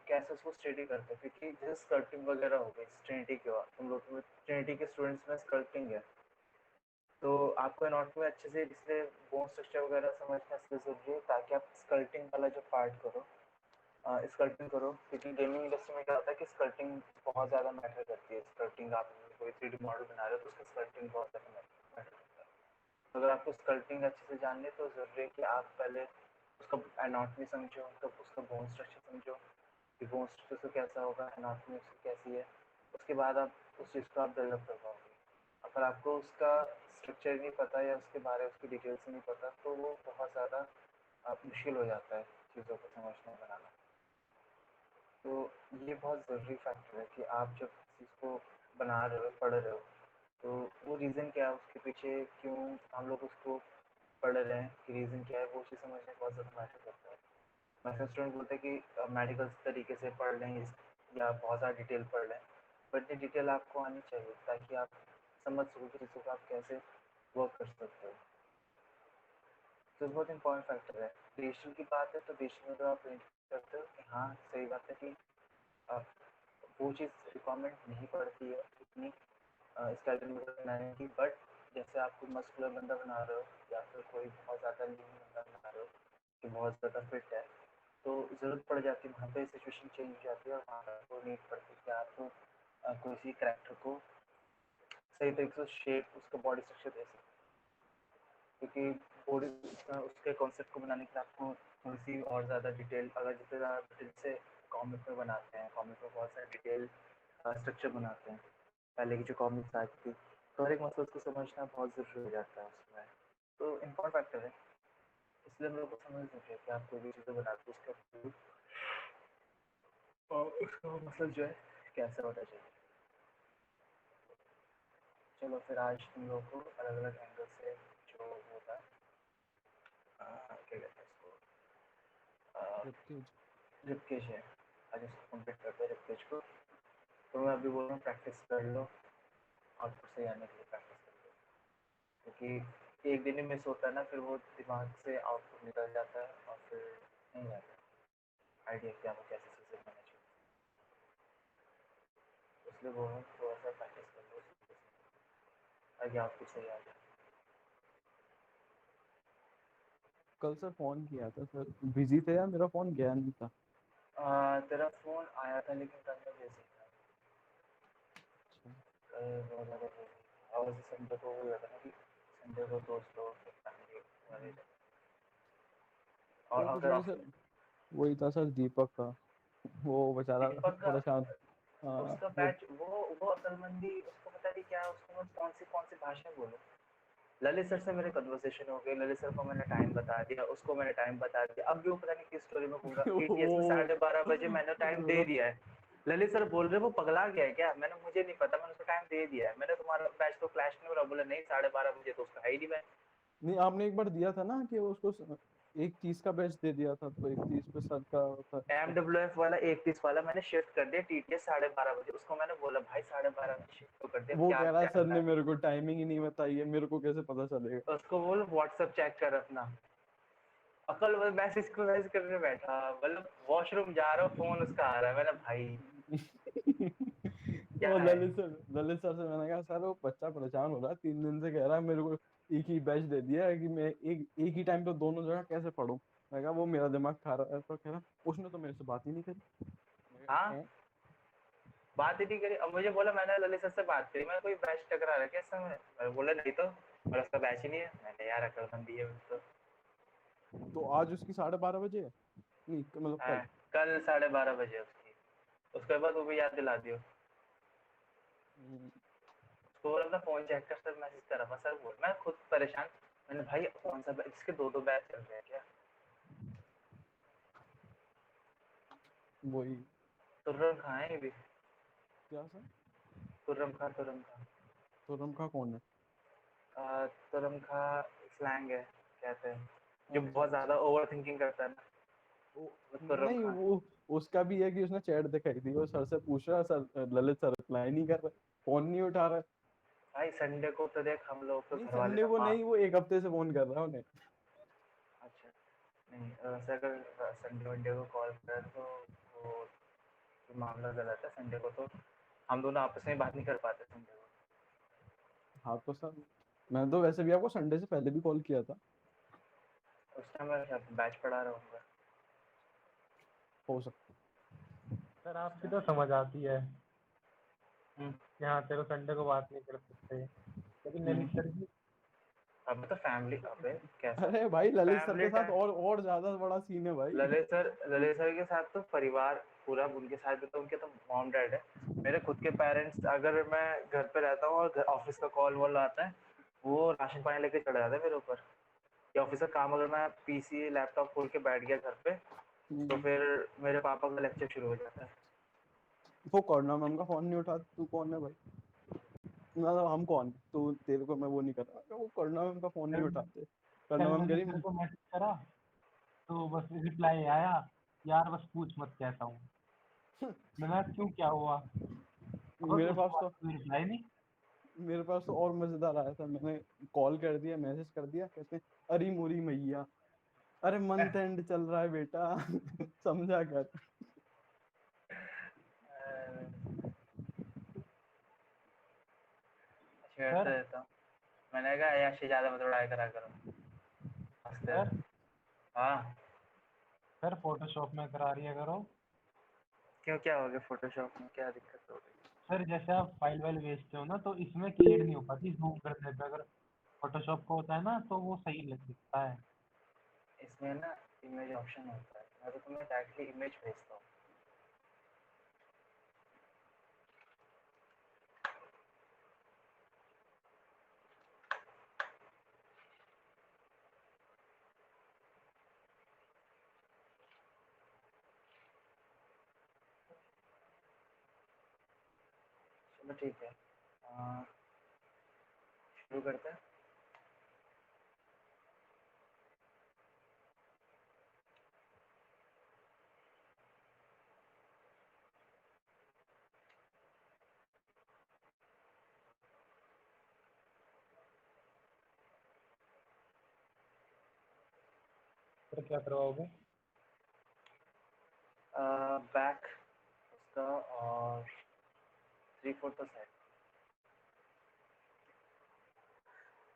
कैसे उसको स्टडी करते हैं, क्योंकि जैसे स्कल्पटिंग वगैरह हो गई ट्रिनिटी के बाद, तुम लोग ट्रिनिटी के स्टूडेंट्स में स्कल्पटिंग है, तो आपको एनाटॉमी में अच्छे से इसलिए बोन स्ट्रक्चर वगैरह समझना इसलिए जरूरी है ताकि आप स्कल्पटिंग वाला जो पार्ट करो, स्कल्पटिंग करो, क्योंकि गेमिंग इंडस्ट्री में क्या होता है कि स्कल्पटिंग बहुत ज़्यादा मैटर करती है। स्कल्पटिंग आप कोई 3D मॉडल बना रहे हो तो उसका स्कल्पटिंग बहुत ज़्यादा मैटर करता है। तो अगर आपको स्कल्पटिंग अच्छे से जाननी है तो ज़रूरी है कि आप पहले उसका एनाटॉमी समझो, तब उसका बोन स्ट्रक्चर समझो कि बोन स्ट्रक्चर कैसा होगा, एनाटॉमी उसकी कैसी है, उसके बाद आप उस चीज़ को आप डेवलप कर पाओगे। अगर आपको उसका स्ट्रक्चर नहीं पता या उसके बारे में उसकी डिटेल्स नहीं पता तो वो बहुत ज़्यादा मुश्किल हो जाता है चीज़ों को समझना बनाना। तो ये बहुत ज़रूरी फैक्टर है कि आप जब चीज़ को बना रहे हो, पढ़ रहे हो, तो वो रीज़न क्या है उसके पीछे, क्यों हम लोग उसको पढ़ रहे हैं, कि रीज़न क्या है, वो चीज़ समझने बहुत ज़्यादा मैटर करता है। मैक्सिमम स्टूडेंट बोलते हैं कि मेडिकल तरीके से पढ़ लें या बहुत ज़्यादा डिटेल पढ़ लें, बट ये डिटेल आपको आनी चाहिए ताकि आप समझ सको कि चीज़ों को आप कैसे वर्क कर सकते हो। तो बहुत इंपॉर्टेंट फैक्टर है। डिजिटल की बात है तो डिजिटल में तो आप प्रिंट करते हो कि हाँ सही बात है कि वो चीज़ रिक्वायरमेंट नहीं पड़ती है इतनी स्केलेटन मॉडल बनाने की, बट जैसे आप कोई मस्कुलर बंदा बना रहे हो या फिर कोई बहुत ज़्यादा लीन बंदा बना रहे हो कि बहुत ज़्यादा फिट है, तो ज़रूरत पड़ जाती है वहाँ पे, सिचुएशन चेंज हो जाती है और वहाँ पर आपको नीड पड़ती है कि आप किसी कैरेक्टर को सही तरीके से शेप, उसका बॉडी स्ट्रक्चर दे सकते, क्योंकि बॉडी उसके कॉन्सेप्ट को बनाने के लिए आपको थोड़ी सी और ज़्यादा डिटेल, अगर जितने ज़्यादा डिटेल से कॉमिक में बनाते हैं, कॉमिक में बहुत सारे डिटेल स्ट्रक्चर बनाते हैं, पहले की जो कॉमिक्स आई थी, तो हर एक मतलब उसको समझना बहुत ज़रूरी हो जाता है उसमें। तो इम्पोर्टेंट फैक्टर है, इसलिए हम लोग को समझ सकते हैं कि आप कोई भी चीज़ें बनाते हो उसका और उसका मतलब जो है कैसा होना चाहिए। चलो फिर आज तुम लोग को अलग अलग एंगल से जो होता है क्या कहते हैं इसको, रिपकेज। रिपकेज है, आज इसको कंप्लीट करते हैं रिपकेज को। तो मैं अभी बोल रहा हूँ प्रैक्टिस कर लो, आउटपुट सही आने के लिए प्रैक्टिस कर लो, क्योंकि एक दिन ही मिस होता है ना, फिर वो दिमाग से आउटपुट निकल जाता है और फिर नहीं आता आइडिया कि आपको कैसे चीज़ें मैनेज हो। इसलिए बोल रहा हूँ थोड़ा सा प्रैक्टिस कर लो ताकि आउटपुट सही आ जाए। कल सर फोन किया था सर, बिजी थे या मेरा फोन गया नहीं था? तेरा फ़ोन आया था लेकिन कल मैं बिजी था, अच्छा। कल बहुत ज़्यादा बिजी था, और वैसे संडे को हो जाता ना कि संडे को दोस्त लोग फैमिली वाले और वो कुछ अगर नहीं सर, वही था सर दीपक का, वो बेचारा दीपक का परेशान। उसका वो बैच, वो अक्लमंदी, उसको पता नहीं क्या, उसको मैं कौन सी भाषा बोलूँ। ललित सर से मेरे कन्वर्सेशन हो गई, ललित सर को मैंने टाइम बता दिया, उसको मैंने टाइम बता दिया, अब भी वो पता नहीं किस स्टोरी में घूम रहा। टीटीएस में वो 12:30 बजे मैंने टाइम दे दिया है। ललित सर बोल रहे वो पगला गया है क्या, मैंने मुझे नहीं पता, मैंने उसको टाइम दे दिया है, मैंने तुम्हारा बैच तो क्लैश नहीं हो रहा, बोला नहीं 12:30 बजे तो उसका है ही नहीं मैं। नहीं, आपने एक बार दिया था ना कि वो उसको 1:30 का बैच दे दिया था, तो 1:30 पे सर का था इसका। एमडब्ल्यूएफ वाला 31 वाला मैंने शिफ्ट कर दिया टीटीएस 12:30 बजे, उसको मैंने बोला भाई 12:30 बजे शिफ्ट तो कर दिया, वो क्या कह रहा है सर क्या ने मेरे को टाइमिंग ही नहीं बताई है, मेरे को कैसे पता चलेगा? उसको बोल व्हाट्सएप चेक कर अपना। अकल मैसेज को मैसेज करने बैठा, मतलब वॉशरूम जा रहा हूँ फोन उसका आ रहा है, मैंने भाई क्या वो है। ललित सर से मैंने कहा सर वो बच्चा परेशान हो रहा है, 3 दिन से कह रहा है मेरे को एक ही बैच दे दिया है कि मैं एक ही टाइम पे दोनों जगह कैसे पढूं। मैं कहा वो मेरा दिमाग खा रहा है, तो कह रहा उसने तो मेरे से बात ही नहीं करी। मैं कहा, हाँ "हैं?" बात ही नहीं करी, अब मुझे बोला मैंने ललित सर से बात करी, मैं कोई बैच टकरा रहा है क्या इस समय, मैं बोला नहीं तो, और उसका बैच ही नहीं है, मैंने यार अकलमंदी है तो। तो आज उसकी 12:30 बजे है, नहीं मतलब कल। कल 12:30 बजे उसकी, उसके बाद वो भी याद दिला दियो। हम्म, उसको बोला अपना फोन चेक कर, सर मैसेज करा था, सर बोल, मैं खुद परेशान, मैंने भाई कौन सा बैच, इसके दो दो बैच चल रहे हैं क्या। वही। तुर्रम कहाँ है ये भी, क्या सर? तुर्रम खां, तुर्रम खां, तो रमखा कौन है? तुर्रम खां स्लैंग है कहते हैं, जो अच्छा बहुत अच्छा। ज्यादा ओवर थिंकिंग करता है ना, वो तुर्रम नहीं, खां। वो उसका भी है कि उसने चैट दिखाई थी, वो सर से पूछ रहा, सर ललित सर रिप्लाई नहीं कर रहे, फोन नहीं उठा रहा। भाई संडे को तो देख हम लोग के नहीं घर वाले संडे ना को माँ। नहीं, वो एक हफ्ते से फोन कर रहा है उन्हें। अच्छा, नहीं वैसे अगर संडे वनडे को कॉल कर तो वो तो मामला गलत है। संडे को तो हम दोनों आपस में बात नहीं कर पाते संडे को। हाँ तो सर मैं तो वैसे भी आपको संडे से पहले भी कॉल किया था। उस टाइम मैं बैच पढ़ा रहा हूँ। हो सकता सर आपकी तो समझ आती है हम्म, कि हाँ चलो संडे को बात नहीं कर सकते, लेकिन ललित सर जी अब तो फैमिली अबे है। कैसा अरे भाई ललित सर फैमिली के साथ टाइम। और ज्यादा बड़ा सीन है भाई। ललित सर के साथ तो परिवार पूरा, उनके साथ भी तो उनके तो मॉम डैड है। मेरे खुद के पेरेंट्स, अगर मैं घर पे रहता हूँ और ऑफिस का कॉल वॉल आता है, वो राशन पानी लेके चढ़ जाता है मेरे ऊपर। या ऑफिस का काम अगर मैं पीसी लैपटॉप खोल के बैठ गया घर पे, तो फिर मेरे पापा का लेक्चर शुरू हो जाता है। वो करना मैम का फोन नहीं उठा, तू कौन है भाई? मतलब हम कौन, तू तेरे को मैं वो नहीं कर रहा, वो करना मैम का फोन नहीं उठाते। करना कल मैम कह ललित सर रही को मैसेज करा तो बस रिप्लाई आया, यार बस पूछ मत कैसा हूँ। मैंने कहा, क्यों क्या हुआ? और मेरे उसके पास बाद तो कोई रिप्लाई नहीं। मेरे पास तो और मजेदार आया था। मैंने कॉल कर दिया, मैसेज कर दिया, कहते हैं अरे मोरी मैया, अरे मंथ एंड चल रहा है बेटा समझा कर। छेड़ते सर रहता हूँ। मैंने कहा ऐसे ज्यादा मत उड़ाया करा करो, हंसते सर हुए। हाँ, सर फोटोशॉप में करा रही है करो। क्यों क्या हो गया? फोटोशॉप में क्या दिक्कत हो गई? सर जैसे आप फाइल वाइल भेजते हो ना, तो इसमें क्लियर नहीं हो पाती जूम करने पे। अगर फोटोशॉप को होता है ना तो वो सही लग दिखता है। इसमें ना इमेज ऑप्शन होता है, मैं तो तुम्हें डायरेक्टली इमेज भेजता हूँ। चलो ठीक है, शुरू करते हैं। सर क्या करवाओगे? बैक उसका और 3/4 साइड,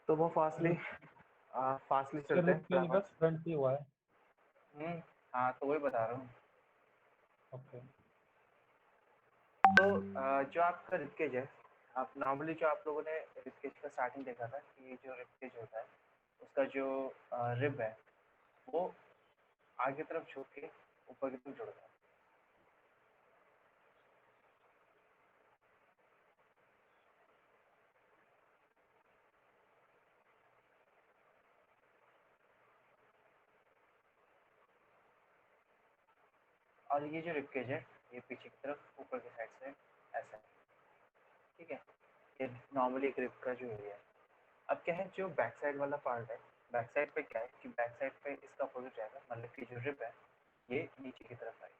तो वो फास्टली सर चलते रिप हैं के लिए बस फटाफट। फ्रंट ही हुआ है। हम्म, हाँ तो वही बता रहा हूँ। ओके। तो जो आपका रिपकेज है, आप नॉर्मली जो आप लोगों ने रिपकेज का स्टार्टिंग देखा था कि जो रिपकेज होता है उसका जो रिब है वो आगे तरफ झुक के ऊपर की तरफ जुड़ता है। और ये जो रिपकेज है ये पीछे की तरफ ऊपर की साइड से ऐसा है, ठीक है। ये नॉर्मली एक रिब का जो एरिया है। अब क्या है, जो बैक साइड वाला पार्ट है, बैक साइड पे क्या है कि बैक साइड पे इसका अपोजिट रहेगा, मतलब कि जो रिब है ये नीचे की तरफ आएगी।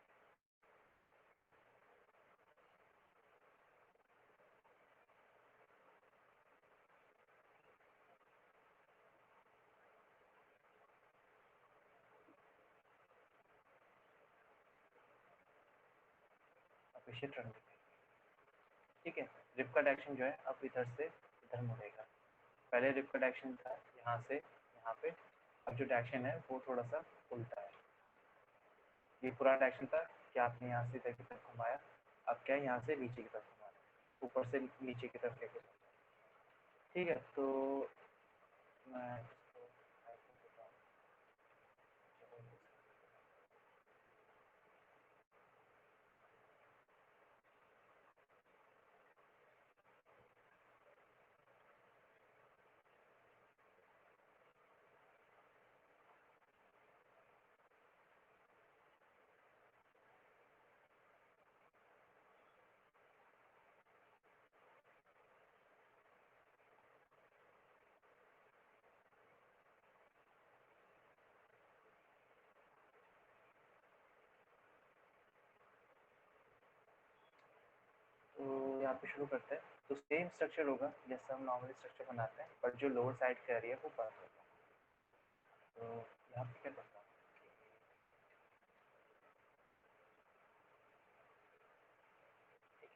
अब इसे टर्न दिखाएगी, ठीक है। रिब का डायरेक्शन जो है अब इधर से इधर मुड़ेगा। पहले रिब का डायरेक्शन था यहाँ से यहाँ पे, अब जो डायरेक्शन है वो थोड़ा सा उल्टा है। ये पुराना डायरेक्शन था कि आपने यहाँ से इधर की तरफ घुमाया, अब क्या है यहाँ से नीचे की तरफ घुमाना है, ऊपर से नीचे की तरफ लेके जाना है। ठीक है, तो मैं इसको type करता हूँ। तो यहाँ पे शुरू करते हैं। तो सेम स्ट्रक्चर होगा जैसे हम नॉर्मली स्ट्रक्चर बनाते हैं, बट जो लोअर साइड का एरिया है वो बंद होगा। तो यहाँ पे क्या करता हूँ,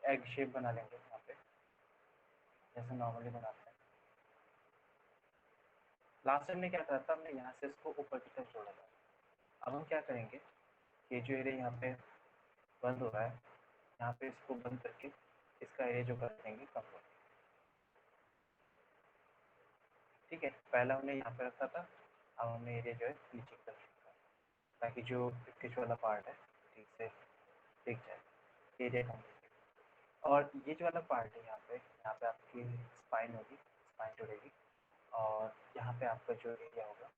एग शेप बना लेंगे यहाँ पे, जैसे नॉर्मली बनाते हैं। लास्ट टाइम ने क्या करा था, हमने यहाँ से इसको ऊपर की तरफ जोड़ा था। अब हम क्या करेंगे, ये जो एरिया यहाँ पे बंद हो रहा है, यहाँ पे इसको बंद करके इसका एरिया जो कर देंगे कम हो। ठीक है, पहला हमने यहाँ पे रखा था, अब हमने एरिया जो है नीचे की तरफ रखा, ताकि जो पिच वाला पार्ट है ठीक से दिख जाए, एरिया कम। और ये जो वाला पार्ट है यहाँ पे आपकी स्पाइन होगी, स्पाइन जुड़ेगी, और यहाँ पे आपका जो एरिया होगा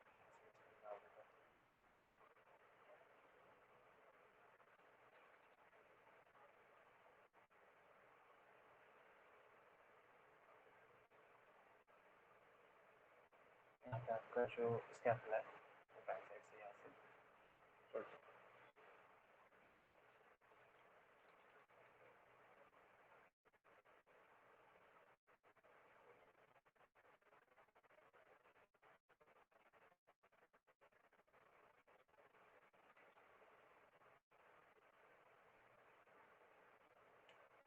यहाँ पे आपका जो स्कैपुला है वो बैक साइड से यहाँ से जुड़ जाएगा।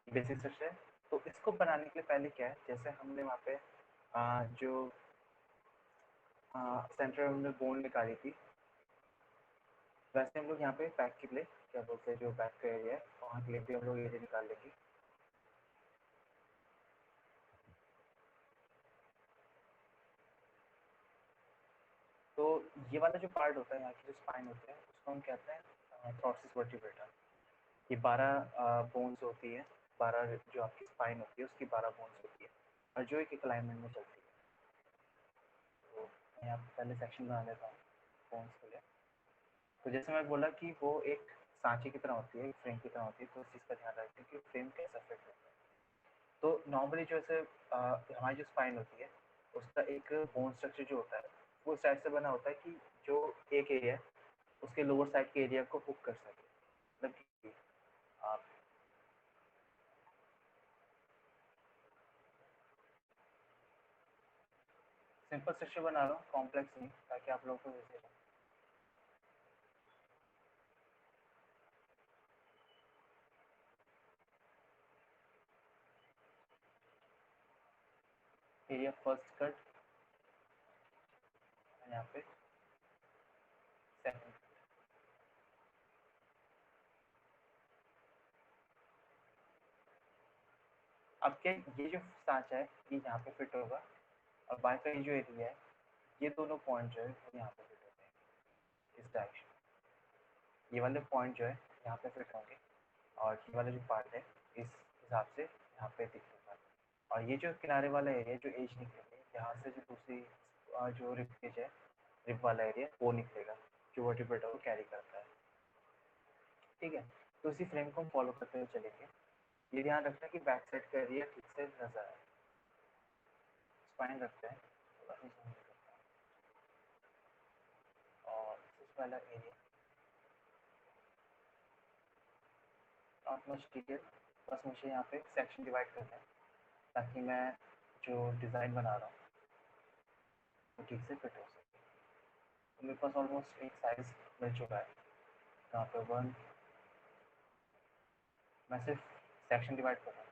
बेसिक स्ट्रक्चर है। तो इसको बनाने के लिए पहले क्या है, जैसे हमने वहाँ पे जो सेंटर में हमने बोन निकाली थी, वैसे हम लोग यहाँ पे बैक के लिए क्या बोलते हैं, जो बैक का एरिया है वहाँ के लिए भी हम लोग एरिया निकाल लेंगे। तो ये वाला जो पार्ट होता है, यहाँ की जो स्पाइन होता है, उसको हम कहते हैं थ्रोसिस वर्टिब्रेटा। ये 12 बोन्स होती है, 12 जो आपकी स्पाइन होती है उसकी 12 बोन्स होती है, और जो एक अलाइनमेंट में चलती है। तो मैं यहाँ पहले सेक्शन बना लेता हूँ बोन्स के लिए। तो जैसे मैं बोला कि वो एक सांचे की तरह होती है, एक फ्रेम की तरह होती है, तो उस चीज़ का ध्यान रखें कि फ्रेम कैसा फिट होता है। तो नॉर्मली जैसे हमारी जो स्पाइन होती है उसका एक बोन स्ट्रक्चर जो होता है वो इस टाइप से बना होता है कि जो एक एरिया है उसके लोअर साइड के एरिया को हुक कर सके, मतलब कि आप सिंपल स्ट्रक्चर बना रहा हूँ, कॉम्प्लेक्स नहीं, ताकि आप लोगों को इजी रहे। एरिया फर्स्ट कट, यहाँ पे सेकंड। अब क्या, ये जो सांचा है ये यहाँ पे फिट होगा, और बाकी का ये जो एरिया है ये दोनों पॉइंट जो है वो यहाँ पे फिट होते हैं इस डायरेक्शन। ये वाले पॉइंट जो है यहाँ पे फिट होंगे, और ये वाला जो पार्ट है इस हिसाब से यहाँ पे दिख रहा है। और ये जो किनारे वाला एरिया जो एज निकलेगी, यहाँ से जो दूसरी जो रिब एज है, रिब वाला एरिया वो निकलेगा, जो वर्टिब्रेटा को कैरी करता है। ठीक है, तो इसी फ्रेम को हम फॉलो करते हुए चलेंगे। ये ध्यान रखना कि बैक साइड का एरिया ठीक से नजर आए। स्पाइन रखते हैं, थोड़ा सा zoom करते हैं, और इस वाला एरिया नॉट मच डिटेल, बस मुझे यहाँ पे सेक्शन डिवाइड करना है ताकि मैं जो डिज़ाइन बना रहा हूँ वो ठीक से फिट हो सके। तो मेरे पास ऑलमोस्ट एक साइज मिल चुका है, यहाँ पे वन, मैं सिर्फ सेक्शन डिवाइड कर रहा हूँ,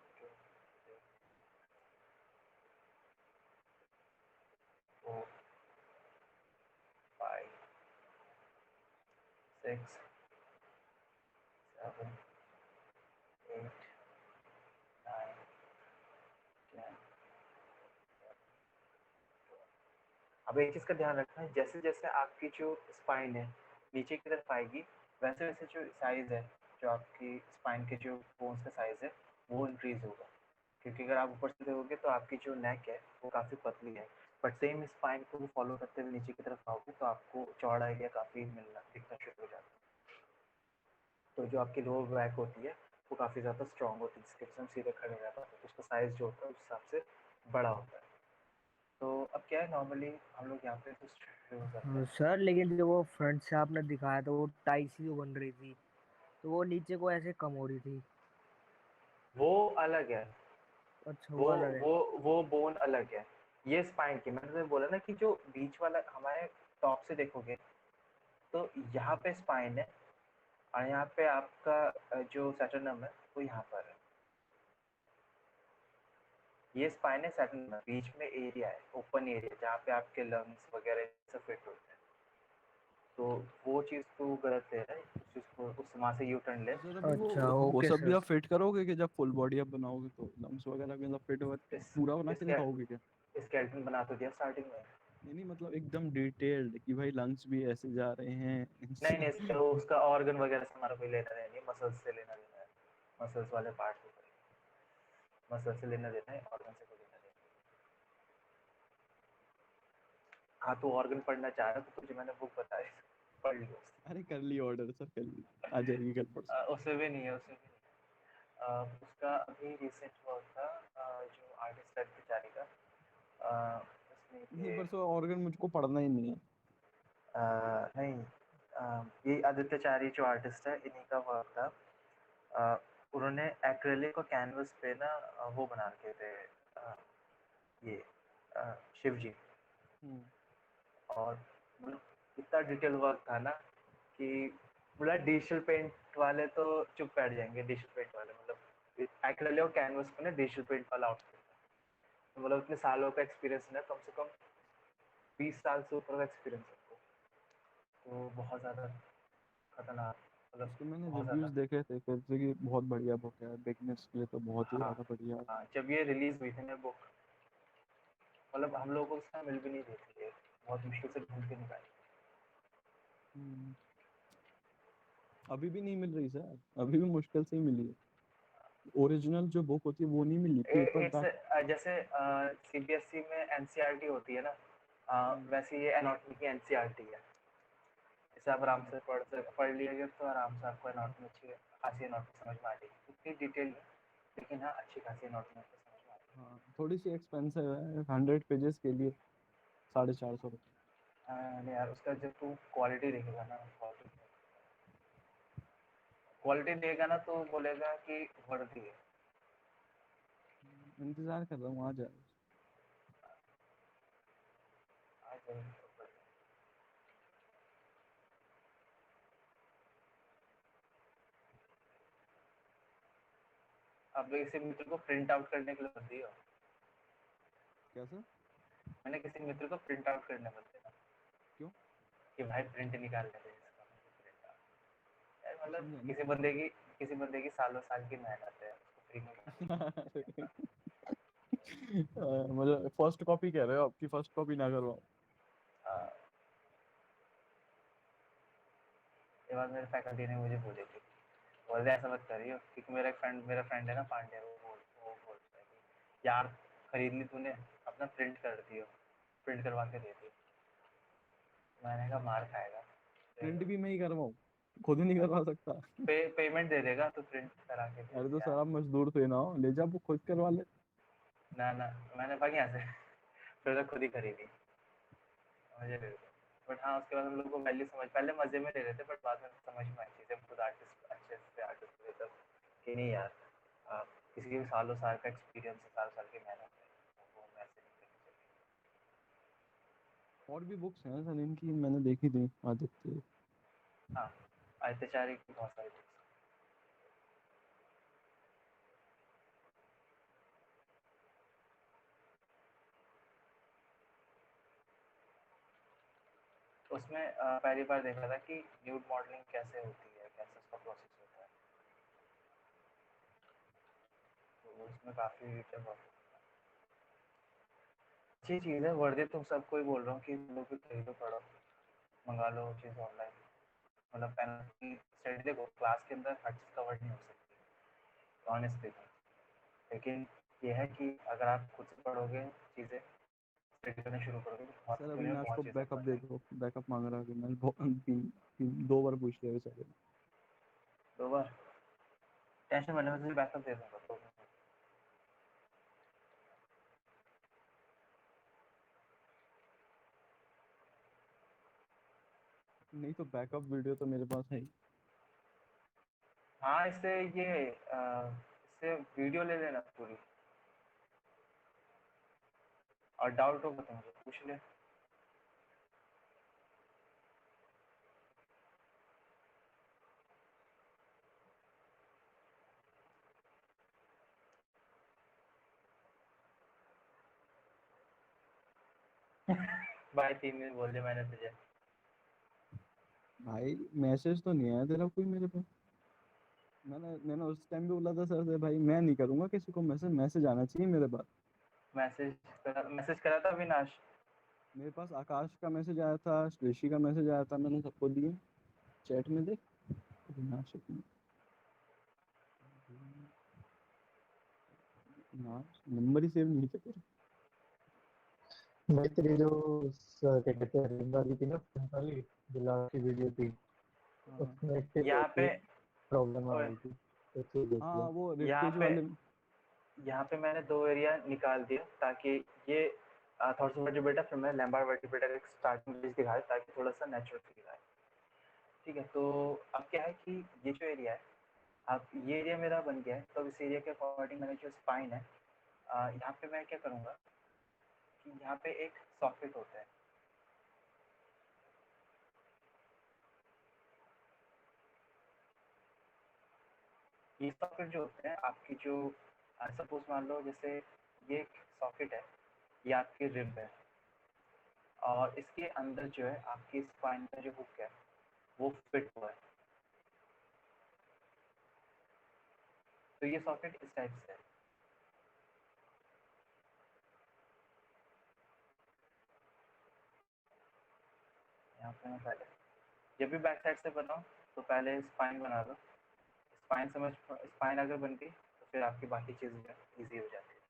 4, 5, 6, 7, 8, 9, 10। अब एक चीज़ का ध्यान रखना है, जैसे जैसे आपकी जो स्पाइन है नीचे की तरफ आएगी, वैसे वैसे जो साइज़ है, जो आपकी स्पाइन के जो बोन्स का साइज़ है वो इंक्रीज़ होगा। क्योंकि अगर आप ऊपर से देखोगे तो आपकी जो नेक है वो काफ़ी पतली है, बट सेम स्पाइन को फॉलो करते हुए नीचे की तरफ आओगे तो आपको चौड़ा एरिया काफ़ी मिलना दिखना शुरू हो जाता है। तो जो आपकी लोअर बैक होती है वो काफ़ी ज़्यादा स्ट्रॉन्ग होती है, जिसके वजह से हम सीधे खड़े रहता है, तो उसका साइज़ जो होता है उस हिसाब से बड़ा होता है। तो अब क्या है, नॉर्मली हम लोग यहाँ पे तो शुरू करते हैं। सर लेकिन जो वो फ्रंट से आपने दिखाया था वो टाई सी बन रही थी, तो वो नीचे को ऐसे कम हो रही थी। वो अलग है, अच्छा वो वो अलग है। वो बोन अलग है। ये स्पाइन की, मैंने तो बोला ना कि जो बीच वाला हमारे टॉप से देखोगे तो यहाँ पे स्पाइन है, और यहाँ पे आपका जो सैटर्नम है वो यहाँ पर है। ये स्पाइनस एटम बीच में एरिया है, ओपन एरिया जहाँ पे आपके लंग्स वगैरह सब फिट होते हैं। तो वो चीज़ तो गलत है ना, उस चीज़ को उस वहाँ से यू टर्न ले। सर अभी अच्छा वो ओके सब भी सर। आप फिट करोगे कि जब फुल बॉडी आप बनाओगे तो लंग्स वगैरह भी मतलब फिट इस पूरा बना के इसके दिखाओगे क्या? स्केलेटन बना तो दिया स्टार्टिंग में। नहीं मतलब एकदम डिटेल्ड कि भाई लंग्स भी ऐसे जा रहे नहीं नहीं, हैं। तो उसका ऑर्गन वगैरह से हमारा कोई लेना देना नहीं, मसल्स से लेना देना है, मसल्स वाले पार्ट से मसल से लेना देना है, ऑर्गन से कोई लेना देना नहीं। हाँ तो ऑर्गन पढ़ना चाह रहा तो तुझे मैंने बुक बताई, पढ़ लियो अरे कर ली ऑर्डर सर, कर ली, आ जाएगी कल परसों। उससे भी नहीं है, उससे भी नहीं है। उसका अभी रिसेंट हुआ था, जो आर्टिस्ट है बेचारी का, उसमें नहीं ये परसों ऑर्गन मुझको पढ़ना ही नहीं है। नहीं, ये आदित्य चारी जो आर्टिस्ट है इन्हीं का वर्क था। अ, उन्होंने एक्रेलिक और कैनवस पे ना वो बना रखे थे, ये शिव जी। और मतलब इतना डिटेल वर्क था ना कि मतलब डिजिटल पेंट वाले तो चुप बैठ जाएंगे, डिजिटल पेंट वाले मतलब एक्रेलिक और कैनवस पे ना डिजिटल पेंट वाला आउटफिट, तो मतलब इतने सालों का एक्सपीरियंस है, कम से कम 20 साल से ऊपर का एक्सपीरियंस है उनको। तो बहुत ज़्यादा खतरनाक, मतलब उसके मैंने बहुत रिव्यूज ज़्यादा। देखे थे, कहते थे कि बहुत बढ़िया बुक है, बिगनर्स के लिए तो बहुत ही हाँ ज्यादा बढ़िया है। हाँ, जब ये रिलीज हुई थी ना बुक, मतलब हम लोगों को उसका मिल भी नहीं रही थी ये, बहुत मुश्किल से ढूंढ के निकाली। हम्म, अभी भी नहीं मिल रही सर, अभी भी मुश्किल से ही मिली है। ओरिजिनल जो बुक होती है वो नहीं मिली, पेपर इट्स बैक। जैसे सीबीएसई में एनसीईआरटी होती है ना, वैसे ये एनाटॉमी की एनसीईआरटी है। इसे आप आराम से पढ़ लिएगा तो आराम से आपको एनाटॉमी अच्छी खासी एनाटॉमी समझ में आ जाएगी, इतनी डिटेल नहीं, लेकिन हाँ अच्छी खासी एनाटॉमी आपको समझ में आ जाएगी। हाँ थोड़ी सी एक्सपेंसिव है 100 पेजेस के लिए, 450 रुपये। नहीं यार, उसका जब तू क्वालिटी देखेगा ना, क्वालिटी देखेगा ना तो बोलेगा कि वर्दी है। इंतजार कर रहा हूँ आ जाए। आ जाएगी तो बढ़िया। अब किसी मित्र को प्रिंट आउट करने के लिए मत दियो। कैसे? मैंने किसी मित्र को प्रिंट आउट करने मत देना क्यों? कि भाई प्रिंट निकाल ले इसका, प्रिंट आउट यार, मतलब समझा किसी बंदे की सालों साल की मेहनत है, उसको फ्री में बना नहीं। मतलब फर्स्ट कॉपी कह रहे हो, आपकी फर्स्ट कॉपी ना करवाओ। हाँ, ये बात मेरे फैकल्टी ने मुझे बोली थी, बोलते ऐसा मत करियो, क्योंकि मेरा फ्रेंड है ना पांडे, वो बोलता है कि यार खरीद ली तूने, अपना प्रिंट कर दियो, प्रिंट करवा के दे दियो। मैंने कहा मार खाएगा, प्रिंट भी मैं ही करवाऊँ? खुद नहीं करवा सकता? पेमेंट दे देगा तो प्रिंट करा के दे अरे तो दिया। सर आप मजदूर थे ना, ले जा वो खुद करवा ले। ना ना, मैंने भाग यहाँ से, फिर तो खुद ही खरीदी, मुझे ले लो। बट हाँ, उसके बाद हम लोग को वैल्यू समझ, पहले मजे में ले रहे थे, बट बाद में समझ में आई थी जब खुद आर्टिस्ट अच्छे से आर्टिस्ट हुए तब, कि नहीं यार, किसी के भी सालों साल का एक्सपीरियंस है, साल साल की मेहनत है, वो हम ऐसे नहीं करनी चाहिए। और भी बुक्स हैं सर इनकी, मैंने देखी थी आदित्य। हाँ, अत्याचारी की बहुत सारी books हैं। उसमें पहली बार देखा था कि न्यूड मॉडलिंग कैसे होती है, कैसे उसका प्रोसेस होता है, तो उसमें काफ़ी डिटेल बहुत अच्छी चीज़ है। वर्दी तुम सबको ही बोल रहा हूँ कि तुम लोग भी खरीदो, पढ़ो, मंगा लो चीज़ ऑनलाइन। मतलब पेनल्टी स्टडी देखो, क्लास के अंदर हर चीज़ कवर नहीं हो सकती ऑनेस्टली, लेकिन ये है कि अगर आप खुद से पढ़ोगे, चीज़ें स्टडी करना शुरू करोगे, तो बहुत सर दुनिया में अविनाश को बहुत चीज़ें बैकअप पढ़ दे लेंगे। दो, बैकअप मांग रहा है अविनाश, दो बार पूछ लिया बेचारे ने। 2 बार टेंशन, मैंने तुझे बैकअप दे दूंगा तो। नहीं तो बैकअप वीडियो तो मेरे पास है ही। हाँ, इससे वीडियो ले लेना पूरी, और डाउट होगा तो मुझे पूछ ले। भाई 3 दिन बोल दिया मैंने तुझे। भाई मैसेज तो नहीं आया तेरा कोई मेरे पास। मैंने उस टाइम भी बोला था सर से, भाई मैं नहीं करूंगा किसी को मैसेज, मैसेज आना चाहिए मेरे पास। मैसेज करा था अविनाश। मेरे पास आकाश का मैसेज आया था, ऋषि का मैसेज आया था, मैंने सबको दिए चैट में देख। अविनाश नंबर ही सेव नहीं किया। भाई तेरी जो क्या कहते हैं रिंग वाली थी ना, फ्रंट वाली जो लास्ट की वीडियो थी, उसमें यहाँ पे प्रॉब्लम आ ओए, रही थी तो तू देख हाँ लिया। वो यहाँ रिप्टेज पे वाले। यहाँ पे मैंने 2 एरिया निकाल दिया ताकि ये थॉट्स ऑफ वर्टिब्रेटा फिर मैं लैम्बार्ड वर्टिब्रेटा का स्टार्टिंग बेस दिखाया ताकि थोड़ा सा नेचुरल फील आए। ठीक है, तो अब क्या है कि ये जो एरिया है, अब ये एरिया मेरा बन गया है, तो अब इस एरिया के अकॉर्डिंग मैंने जो स्पाइन है, यहाँ पे मैं क्या करूँगा कि यहाँ पे एक सॉकेट होता है। ये सॉकेट जो होते हैं आपकी जो सपोज मान लो जैसे ये एक सॉकेट है, ये आपकी रिब है और इसके अंदर जो है आपकी स्पाइन का जो हुक है वो फिट हुआ है। तो ये सॉकेट इस टाइप से है। यहाँ पे मैं पहले जब भी बैक साइड से बनाऊँ तो पहले स्पाइन बना लो। स्पाइन अगर बन गई तो फिर आपकी बाकी चीज़ें ईजी हो जाती है।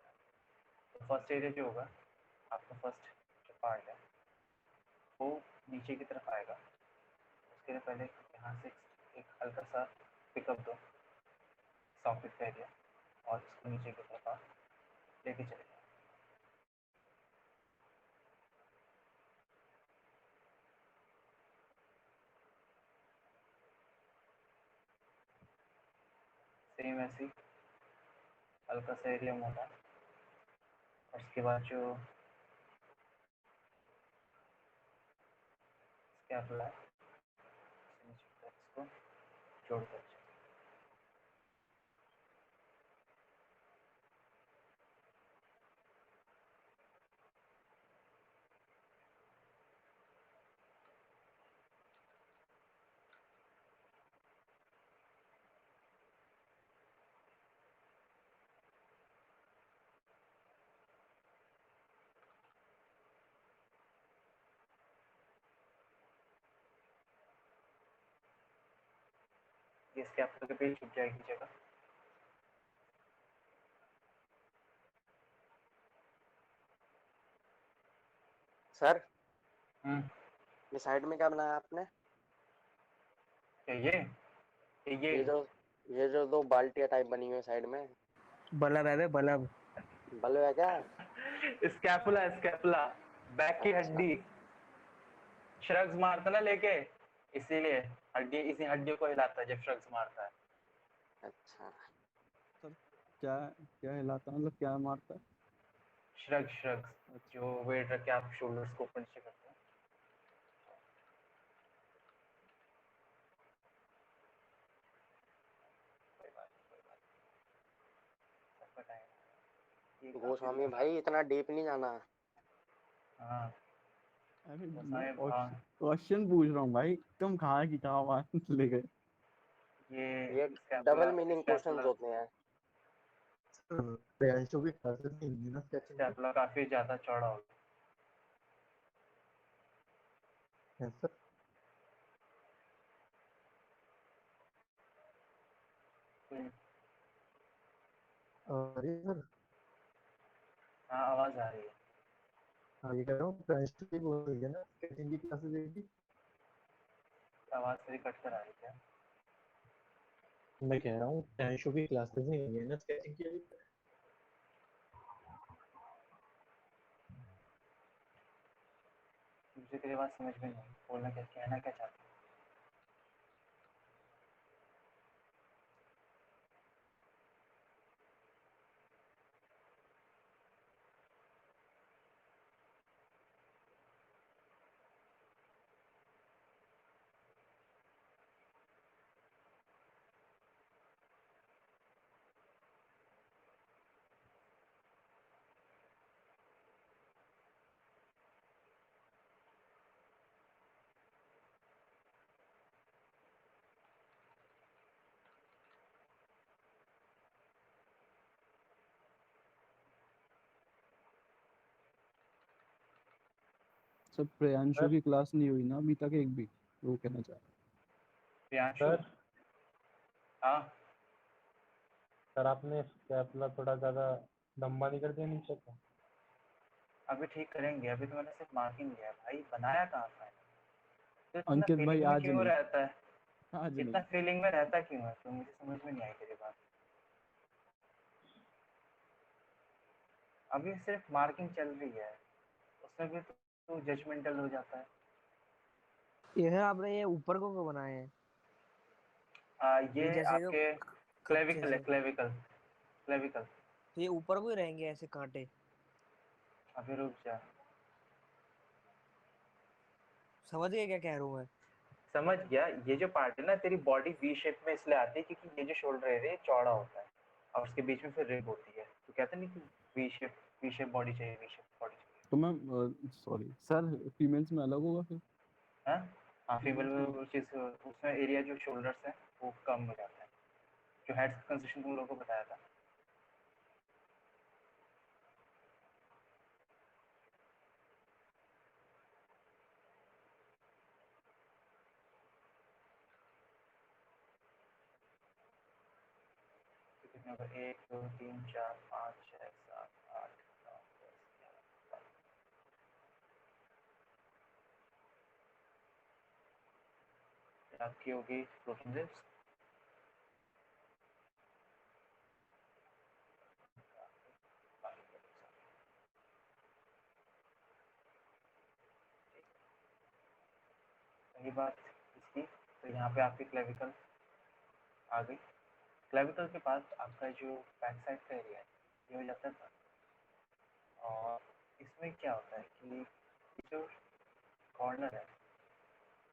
तो फर्स्ट एरिया जो होगा आपका फर्स्ट जो पार्ट है वो नीचे की तरफ आएगा। उसके लिए पहले यहाँ से एक हल्का सा पिकअप दो सॉकेट का एरिया और इसको नीचे की तरफ आप लेके चले जाओ। सेम ऐसी हल्का सा एरिया मोड़ा और उसके बाद जो स्कैपुला है नीचे की तरफ इसको जोड़ कर चलो। ये स्कैपुला के बीच छुप जाएगी जगह। सर हम्म, ये साइड में क्या बनाया आपने? ये ये जो दो बाल्टियां टाइप बनी हुई है साइड में, बल्ब है बे, बल्ब। बल्ब है क्या? स्कैपुला बैक की अच्छा हड्डी श्रग्स मारता ना लेके, इसीलिए हड्डी इसी हड्डी को हिलाता है जब श्रग्स मारता है। अच्छा। सर क्या क्या हिलाता है, मतलब क्या मारता है? श्रग्स जो वेट रख के आप शोल्डर्स को ऊपर नीचे करते हैं। कोई बात नहीं, सबका टाइम ये काफी गोस्वामी दूर। भाई इतना डीप नहीं जाना। हाँ अरे मैं गोसाई हाँ क्वेश्चन पूछ रहा हूँ भाई, तुम कहाँ की कहाँ वहां ले गए? ये स्कैपुला डबल मीनिंग क्वेश्चंस होते हैं। प्रियांशु की क्लासेस नहीं होंगी ना स्केचिंग की? स्कैपुला काफी ज्यादा चौड़ा हो Yes, sir. गया। अरे सर, हाँ आवाज आ रही है। हाँ ये कह रहा हूँ प्रियांशु की बोल रही है ना स्केचिंग की क्लासेस देगी। आवाज मेरी कट कर आ रही है। मैं कह रहा हूँ प्रियांशु की क्लासेस नहीं होंगी ना स्केचिंग की अभी तक? मुझे तेरी बात समझ में नहीं आई, बोलना क्या कहना क्या चाहता है। सब प्रियांशु सर की क्लास नहीं हुई ना अभी तक एक भी, वो कहना चाह रहा प्रियांशु। सर हाँ सर आपने स्टेपलर थोड़ा ज़्यादा लंबा नहीं कर दिया नीचे का? अभी ठीक करेंगे, अभी तो मैंने सिर्फ मार्किंग लिया है भाई, बनाया कहाँ था। तो है। इतना अंकित भाई फीलिंग में आज क्यों नहीं, रहता है, आज इतना नहीं। फीलिंग में रहता क्यों है, तो मुझे समझ में नहीं आई तेरी बात। अभी सिर्फ मार्किंग चल रही है, उसमें भी तो जजमेंटल हो जाता है। ये है आपने ये ऊपर को क्यों बनाए हैं? ये ये जैसे जो आपके कच्चे क्लेविकल है, से, क्लेविकल, क्लेविकल। तो ये ऊपर को ही रहेंगे ऐसे कांटे? अभी रुक जा, समझ गए क्या कह रहा हूँ मैं? समझ गया। ये जो पार्ट है ना, तेरी बॉडी वी शेप में इसलिए आती है क्योंकि ये जो शोल्डर है ये चौड़ा होता है और उसके बीच में फिर रिब होती है, तो कहते नहीं कि वी शेप बॉडी चाहिए, वी शेप बॉडी चाहिए। तो मैं सॉरी सर, फीमेल्स में अलग होगा फिर? हाँ हाँ, फीमेल फीमेल्स में में वो चीज़, उसमें एरिया जो शोल्डर्स है वो कम हो जाता है, जो हेड कंसेशन तुम लोगों को बताया था। तो कितने होगा, 1 2 3 4 5 6 7 8 9 10 11 12। आपकी होगी प्रोटीन रिब्स, ये बात इसकी। तो यहाँ पे आपकी क्लेविकल आ गई। क्लेविकल के बाद आपका जो बैक साइड का एरिया है ये हो जाता है। और इसमें क्या होता है कि ये जो कॉर्नर है,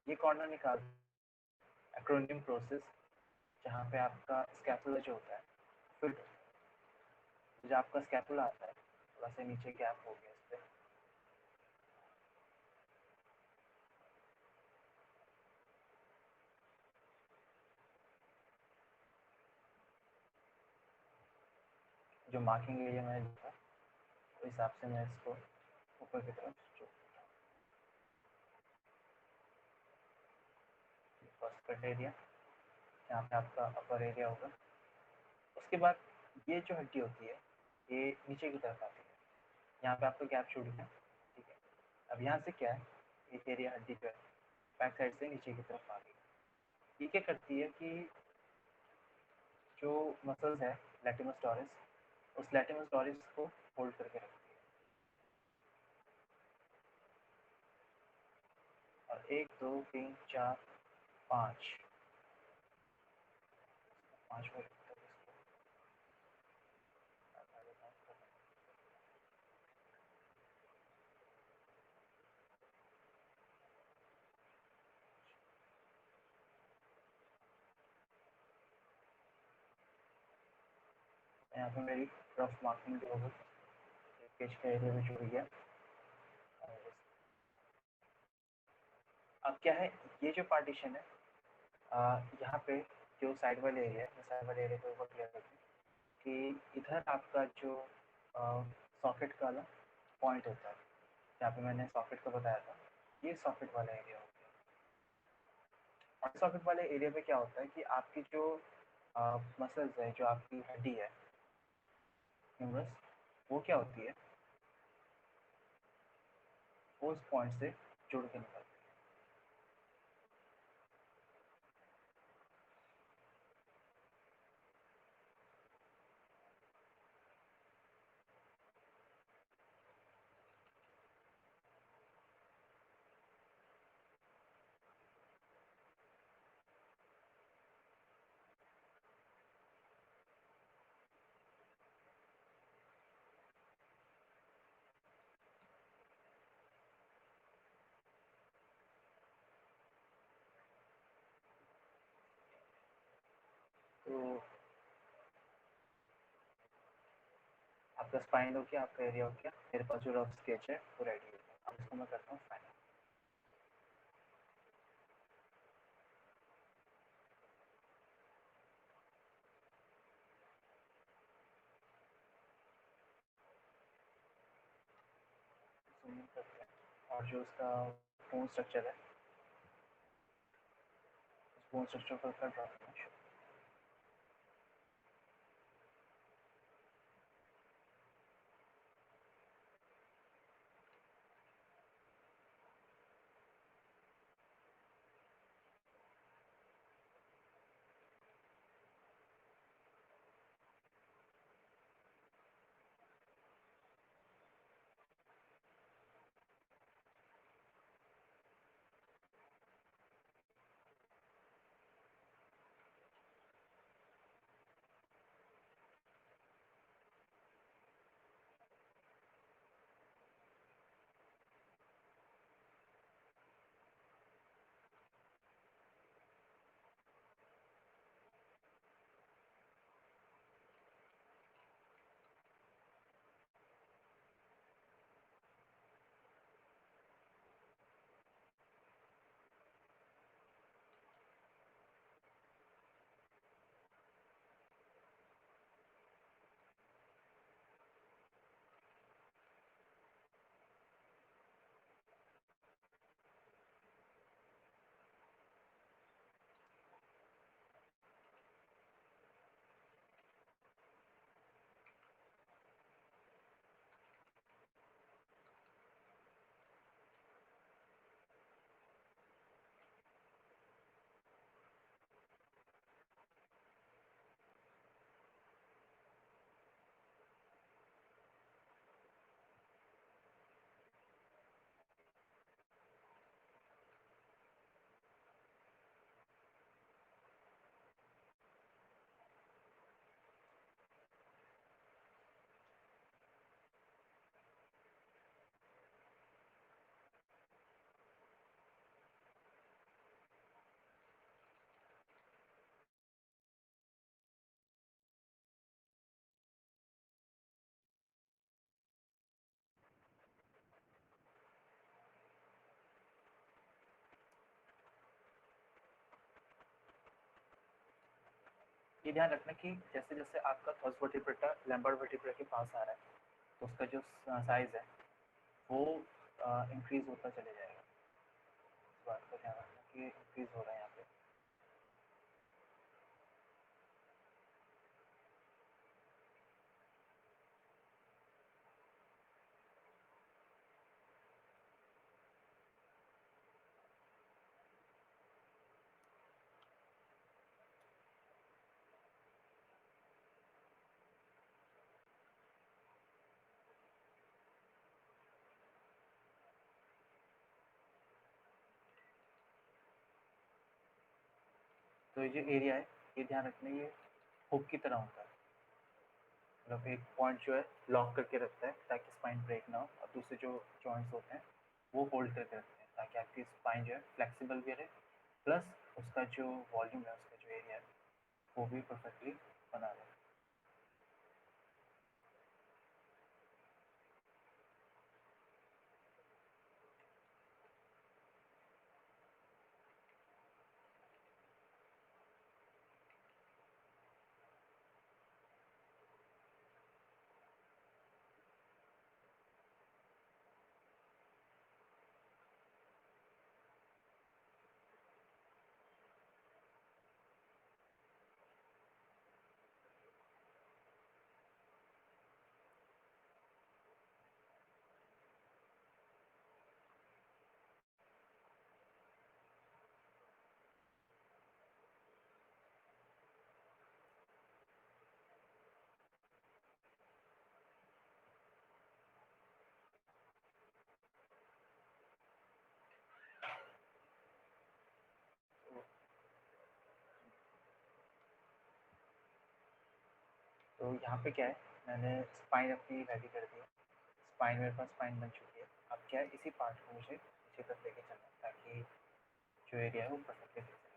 ये कॉर्नर निकाल एक्रोनियम प्रोसेस, जहाँ पे आपका स्कैपुला जो होता है फिट, तो जो आपका स्कैपुला आता है थोड़ा सा नीचे गैप हो गया इस पे, जो मार्किंग एरिया मैंने लिखा उस हिसाब से मैं इसको ऊपर की तरफ जो फर्स्ट कट एरिया, यहाँ पे आपका अपर एरिया होगा। उसके बाद ये जो हड्डी होती है ये नीचे की तरफ आती है, यहाँ पे आपका गैप छूट गया, ठीक है। अब यहाँ से क्या है, एक एरिया हड्डी जो है बैक साइड से नीचे की तरफ आ गई। ये क्या करती है कि जो मसल्स है लैटिमस टॉरिस, उस लैटिमस टॉरिस को होल्ड करके रखती है। और 1 2 3 4 5 5 यहाँ पे मेरी रफ मार्किंग जो होगी पेज का एरिया में जुड़ गया। अब क्या है, ये जो पार्टीशन है यहाँ पे जो साइड वाले एरिया है, साइड वाले एरिया को ऊपर क्लियर करते हैं कि इधर आपका जो सॉकेट का वाला पॉइंट होता है, जहाँ पे मैंने सॉकेट का बताया था, ये सॉकेट वाला एरिया हो गया। और सॉकेट वाले एरिया पे क्या होता है कि आपकी जो मसल्स है, जो आपकी हड्डी है ह्यूमरस, वो क्या होती है, वो उस पॉइंट से जुड़ के निकलती है। तो आपका स्पाइन हो गया, आपका एरिया हो गया, मेरे पास जो रफ स्केच है वो रेडी हो गया। अब इसको मैं करता हूँ फाइनल। करते हैं और जो उसका बोन स्ट्रक्चर है, उस बोन स्ट्रक्चर पर कर रहा हूँ। ये ध्यान रखना कि जैसे जैसे आपका थॉस वर्टिब्रेटा लैम्बार्ड वर्टिब्रा के पास आ रहा है, तो उसका जो साइज है वो इंक्रीज होता चले जाएगा। इस बात का ध्यान रखना कि इंक्रीज हो रहा है यहाँ पे। तो ये जो एरिया है, ये ध्यान रखना, ये हुक की तरह होता है। मतलब एक पॉइंट जो है लॉक करके रखता है ताकि स्पाइन ब्रेक ना हो, और दूसरे जो जॉइंट्स होते हैं वो होल्ड करके रखते हैं ताकि आपकी स्पाइन जो है फ्लेक्सिबल भी रहे, प्लस उसका जो वॉल्यूम है, उसका जो एरिया है वो भी परफेक्टली बना रहे। तो यहाँ पे क्या है, मैंने स्पाइन अपनी रेडी कर दी है। स्पाइन मेरे पास स्पाइन बन चुकी है। अब क्या है, इसी पार्ट को मुझे नीचे तक लेके चलना है ताकि जो एरिया है वो परफेक्टली